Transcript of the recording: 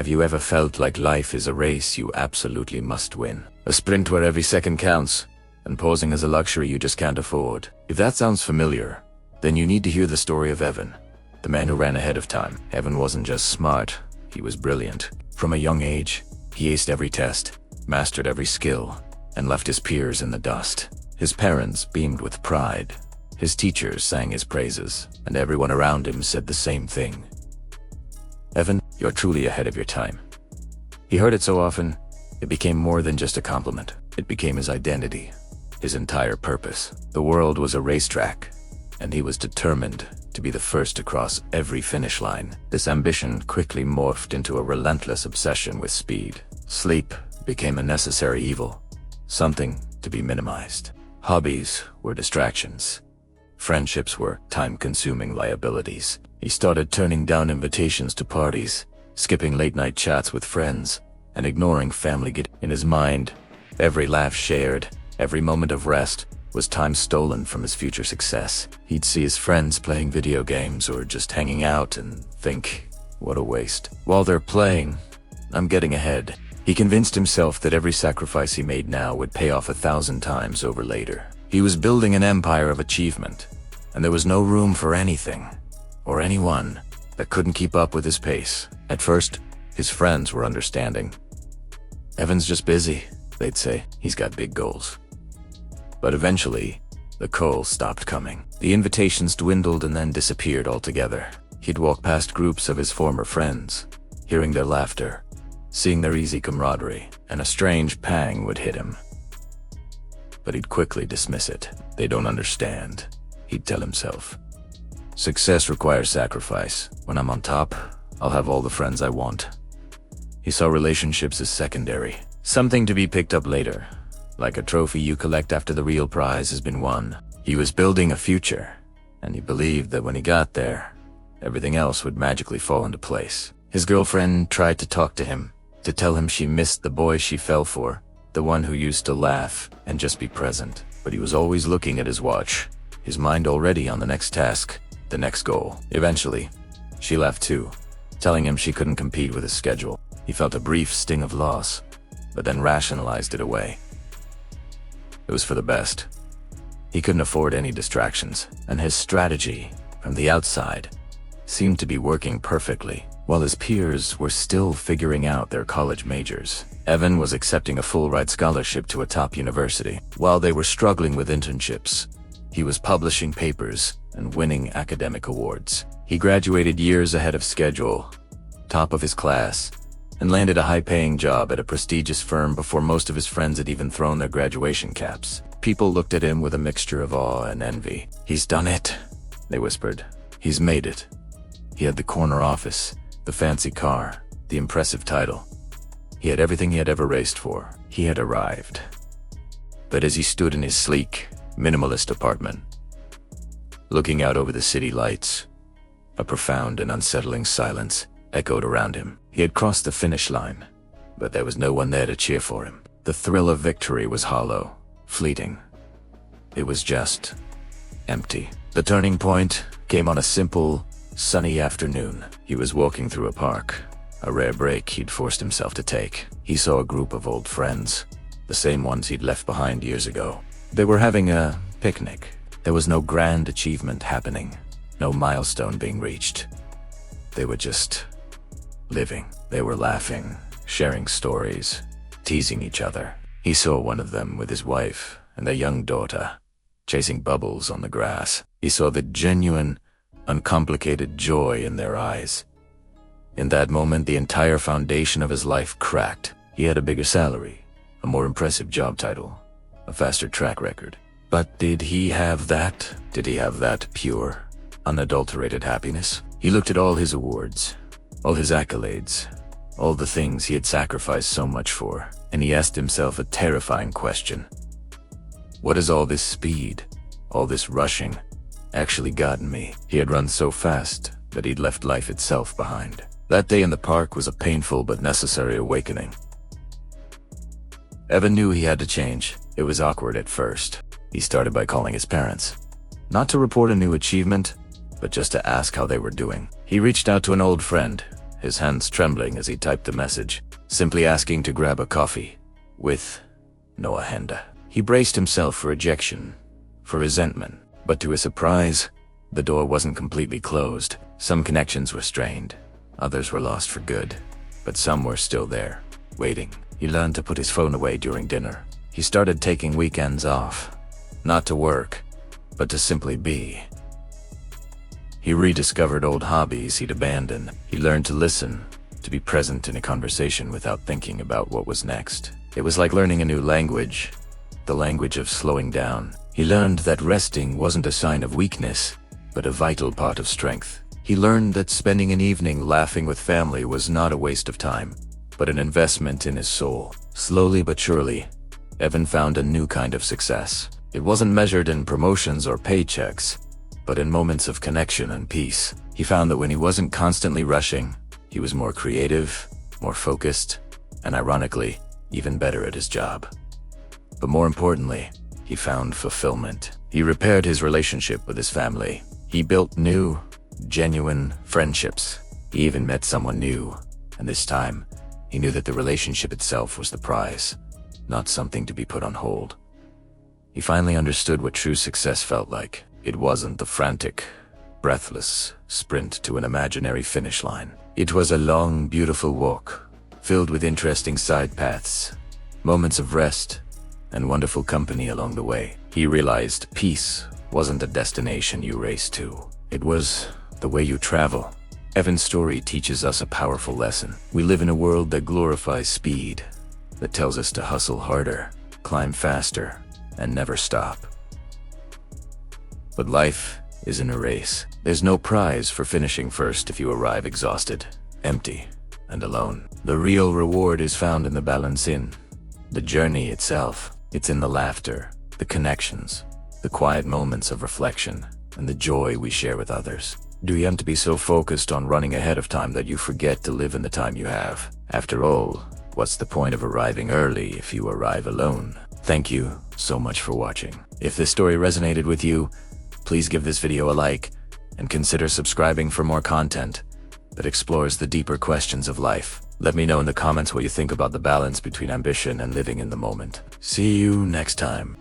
Have you ever felt like life is a race you absolutely must win? A sprint where every second counts, and pausing is a luxury you just can't afford. If that sounds familiar, then you need to hear the story of Evan, the man who ran ahead of time. Evan wasn't just smart, he was brilliant. From a young age, he aced every test, mastered every skill, and left his peers in the dust. His parents beamed with pride. His teachers sang his praises, and everyone around him said the same thing. Evan, you're truly ahead of your time. He heard it so often, it became more than just a compliment. It became his identity, his entire purpose. The world was a racetrack, and he was determined to be the first to cross every finish line. This ambition quickly morphed into a relentless obsession with speed. Sleep became a necessary evil, something to be minimized. Hobbies were distractions. Friendships were time-consuming liabilities. He started turning down invitations to parties, skipping late-night chats with friends, and ignoring family. In his mind, every laugh shared, every moment of rest, was time stolen from his future success. He'd see his friends playing video games or just hanging out and think, what a waste. While they're playing, I'm getting ahead. He convinced himself that every sacrifice he made now would pay off 1,000 times over later. He was building an empire of achievement, and there was no room for anything or anyone that couldn't keep up with his pace. At first, his friends were understanding. Evan's just busy, they'd say. He's got big goals. But eventually, the calls stopped coming. The invitations dwindled and then disappeared altogether. He'd walk past groups of his former friends, hearing their laughter, seeing their easy camaraderie, and a strange pang would hit him. But he'd quickly dismiss it. They don't understand, he'd tell himself. Success requires sacrifice. When I'm on top, I'll have all the friends I want. He saw relationships as secondary, something to be picked up later, like a trophy you collect after the real prize has been won. He was building a future, and he believed that when he got there, everything else would magically fall into place. His girlfriend tried to talk to him, to tell him she missed the boy she fell for, the one who used to laugh and just be present. But he was always looking at his watch, his mind already on the next task, the next goal. Eventually, she left too, telling him she couldn't compete with his schedule. He felt a brief sting of loss, but then rationalized it away. It was for the best. He couldn't afford any distractions, and his strategy, from the outside, seemed to be working perfectly. While his peers were still figuring out their college majors, Evan was accepting a full-ride scholarship to a top university. While they were struggling with internships, he was publishing papers and winning academic awards. He graduated years ahead of schedule, top of his class, and landed a high-paying job at a prestigious firm before most of his friends had even thrown their graduation caps. People looked at him with a mixture of awe and envy. "He's done it," they whispered. "He's made it." He had the corner office, the fancy car, the impressive title. He had everything he had ever raced for. He had arrived. But as he stood in his sleek, minimalist apartment, looking out over the city lights, a profound and unsettling silence echoed around him. He had crossed the finish line, but there was no one there to cheer for him. The thrill of victory was hollow, fleeting. It was just empty. The turning point came on a simple, sunny afternoon. He was walking through a park, a rare break he'd forced himself to take. He saw a group of old friends, the same ones he'd left behind years ago. They were having a picnic. There was no grand achievement happening, no milestone being reached. They were just living. They were laughing, sharing stories, teasing each other. He saw one of them with his wife and their young daughter, chasing bubbles on the grass. He saw the genuine, uncomplicated joy in their eyes. In that moment, the entire foundation of his life cracked. He had a bigger salary, a more impressive job title, a faster track record. But did he have that? Did he have that pure, unadulterated happiness? He looked at all his awards, all his accolades, all the things he had sacrificed so much for, and he asked himself a terrifying question. What has all this speed, all this rushing, actually gotten me? He had run so fast that he'd left life itself behind. That day in the park was a painful but necessary awakening. Evan knew he had to change. It was awkward at first. He started by calling his parents, not to report a new achievement, but just to ask how they were doing. He reached out to an old friend, his hands trembling as he typed the message, simply asking to grab a coffee with no agenda. He braced himself for rejection, for resentment, but to his surprise, the door wasn't completely closed. Some connections were strained, others were lost for good, but some were still there, waiting. He learned to put his phone away during dinner. He started taking weekends off, not to work, but to simply be. He rediscovered old hobbies he'd abandoned. He learned to listen, to be present in a conversation without thinking about what was next. It was like learning a new language, the language of slowing down. He learned that resting wasn't a sign of weakness, but a vital part of strength. He learned that spending an evening laughing with family was not a waste of time, but an investment in his soul. Slowly but surely, Evan found a new kind of success. It wasn't measured in promotions or paychecks, but in moments of connection and peace. He found that when he wasn't constantly rushing, he was more creative, more focused, and ironically, even better at his job. But more importantly, he found fulfillment. He repaired his relationship with his family. He built new, genuine friendships. He even met someone new, and this time, he knew that the relationship itself was the prize, not something to be put on hold. He finally understood what true success felt like. It wasn't the frantic, breathless sprint to an imaginary finish line. It was a long, beautiful walk, filled with interesting side paths, moments of rest, and wonderful company along the way. He realized peace wasn't a destination you race to. It was the way you travel. Evan's story teaches us a powerful lesson. We live in a world that glorifies speed, that tells us to hustle harder, climb faster, and never stop. But life isn't a race. There's no prize for finishing first if you arrive exhausted, empty, and alone. The real reward is found in the balance, in the journey itself. It's in the laughter, the connections, the quiet moments of reflection, and the joy we share with others. Do you want to be so focused on running ahead of time that you forget to live in the time you have? After all, what's the point of arriving early if you arrive alone? Thank you so much for watching. If this story resonated with you, please give this video a like and consider subscribing for more content that explores the deeper questions of life. Let me know in the comments what you think about the balance between ambition and living in the moment. See you next time.